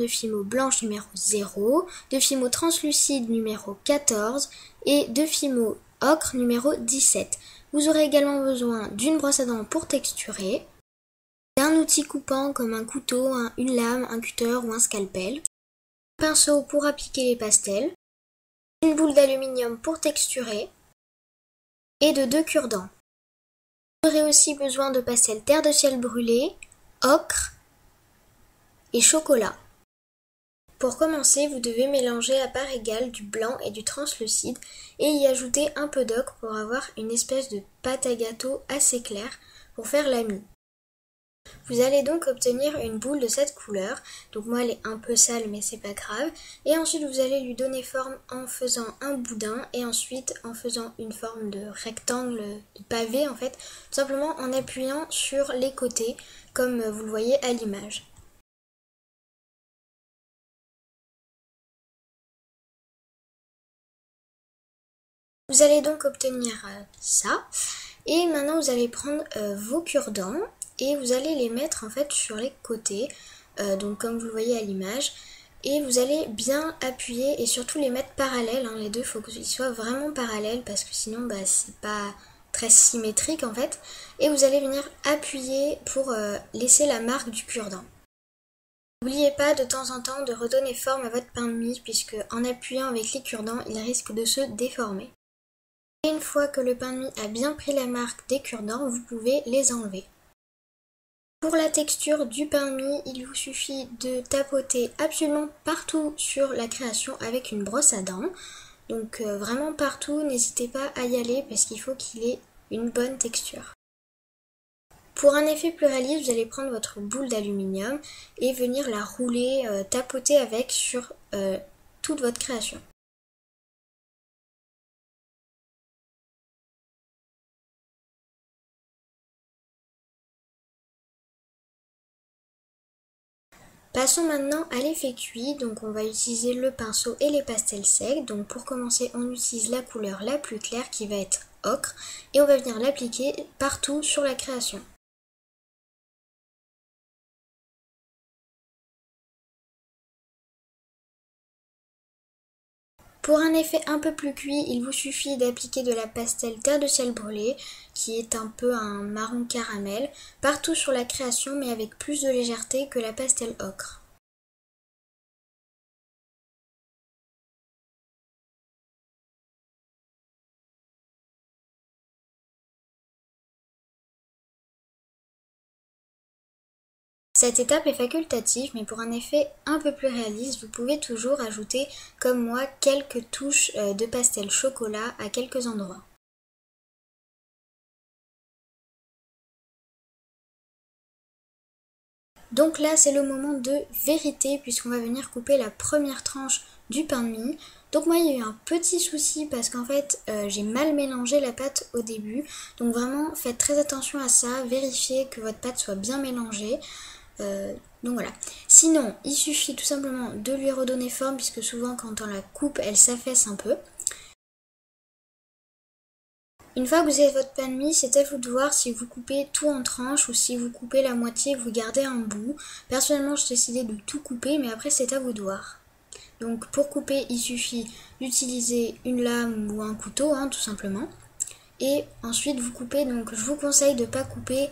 Fimo blanche numéro 0, de Fimo translucide numéro 14 et de Fimo ocre numéro 17. Vous aurez également besoin d'une brosse à dents pour texturer, d'un outil coupant comme un couteau, une lame, un cutter ou un scalpel, un pinceau pour appliquer les pastels, une boule d'aluminium pour texturer et de 2 cure-dents. Vous aurez aussi besoin de pastels terre de ciel brûlé, ocre et chocolat. Pour commencer, vous devez mélanger à part égale du blanc et du translucide et y ajouter un peu d'ocre pour avoir une espèce de pâte à gâteau assez claire pour faire la mie. Vous allez donc obtenir une boule de cette couleur, donc moi elle est un peu sale mais c'est pas grave, et ensuite vous allez lui donner forme en faisant un boudin et ensuite en faisant une forme de rectangle, de pavé en fait, tout simplement en appuyant sur les côtés comme vous le voyez à l'image. Vous allez donc obtenir ça, et maintenant vous allez prendre vos cure-dents et vous allez les mettre en fait sur les côtés, donc comme vous le voyez à l'image, et vous allez bien appuyer et surtout les mettre parallèles, hein, les deux, il faut qu'ils soient vraiment parallèles parce que sinon c'est pas très symétrique en fait, et vous allez venir appuyer pour laisser la marque du cure-dent. N'oubliez pas de temps en temps de redonner forme à votre pain de mie puisque en appuyant avec les cure-dents, il risque de se déformer. Et une fois que le pain de mie a bien pris la marque des cure-dents, vous pouvez les enlever. Pour la texture du pain de mie, il vous suffit de tapoter absolument partout sur la création avec une brosse à dents. Donc vraiment partout, n'hésitez pas à y aller parce qu'il faut qu'il ait une bonne texture. Pour un effet plus réaliste, vous allez prendre votre boule d'aluminium et venir la rouler, tapoter avec sur toute votre création. Passons maintenant à l'effet cuit, donc on va utiliser le pinceau et les pastels secs. Donc pour commencer, on utilise la couleur la plus claire qui va être ocre et on va venir l'appliquer partout sur la création. Pour un effet un peu plus cuit, il vous suffit d'appliquer de la pastel terre de ciel brûlé, qui est un peu un marron caramel, partout sur la création mais avec plus de légèreté que la pastel ocre. Cette étape est facultative, mais pour un effet un peu plus réaliste, vous pouvez toujours ajouter, comme moi, quelques touches de pastel chocolat à quelques endroits. Donc là, c'est le moment de vérité, puisqu'on va venir couper la première tranche du pain de mie. Donc moi, il y a eu un petit souci parce qu'en fait, j'ai mal mélangé la pâte au début. Donc vraiment, faites très attention à ça, vérifiez que votre pâte soit bien mélangée. Donc voilà. Sinon, il suffit tout simplement de lui redonner forme puisque souvent quand on la coupe, elle s'affaisse un peu. Une fois que vous avez votre pain de mie, c'est à vous de voir si vous coupez tout en tranches ou si vous coupez la moitié et vous gardez un bout. Personnellement, j'ai décidé de tout couper, mais après c'est à vous de voir. Donc pour couper, il suffit d'utiliser une lame ou un couteau, hein, tout simplement. Et ensuite vous coupez, donc je vous conseille de ne pas couper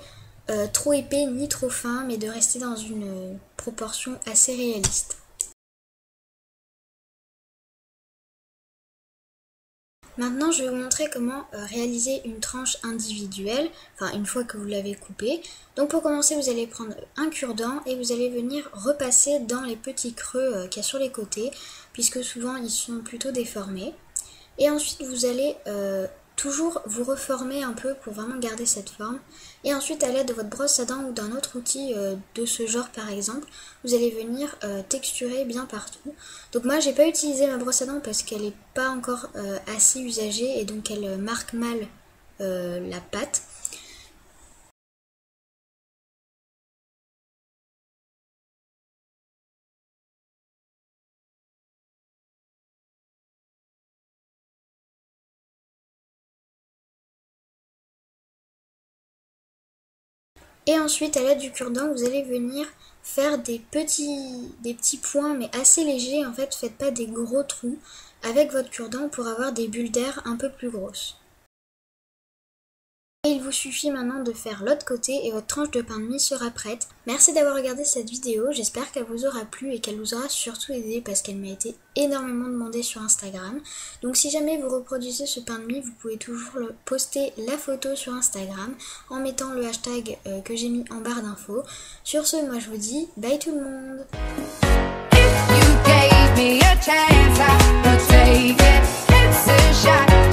trop épais ni trop fin, mais de rester dans une proportion assez réaliste. Maintenant, je vais vous montrer comment réaliser une tranche individuelle, enfin une fois que vous l'avez coupée. Donc pour commencer, vous allez prendre un cure-dent et vous allez venir repasser dans les petits creux qu'il y a sur les côtés, puisque souvent ils sont plutôt déformés. Et ensuite, vous allez toujours vous reformer un peu pour vraiment garder cette forme. Et ensuite, à l'aide de votre brosse à dents ou d'un autre outil de ce genre par exemple, vous allez venir texturer bien partout. Donc moi, j'ai pas utilisé ma brosse à dents parce qu'elle n'est pas encore assez usagée et donc elle marque mal la pâte. Et ensuite, à l'aide du cure-dent, vous allez venir faire des petits points mais assez légers. En fait, faites pas des gros trous avec votre cure-dent pour avoir des bulles d'air un peu plus grosses. Et il vous suffit maintenant de faire l'autre côté et votre tranche de pain de mie sera prête. Merci d'avoir regardé cette vidéo, j'espère qu'elle vous aura plu et qu'elle vous aura surtout aidé parce qu'elle m'a été énormément demandée sur Instagram. Donc si jamais vous reproduisez ce pain de mie, vous pouvez toujours poster la photo sur Instagram en mettant le hashtag que j'ai mis en barre d'infos. Sur ce, moi je vous dis bye tout le monde. If you gave me a chance, I would take it. It's a shot.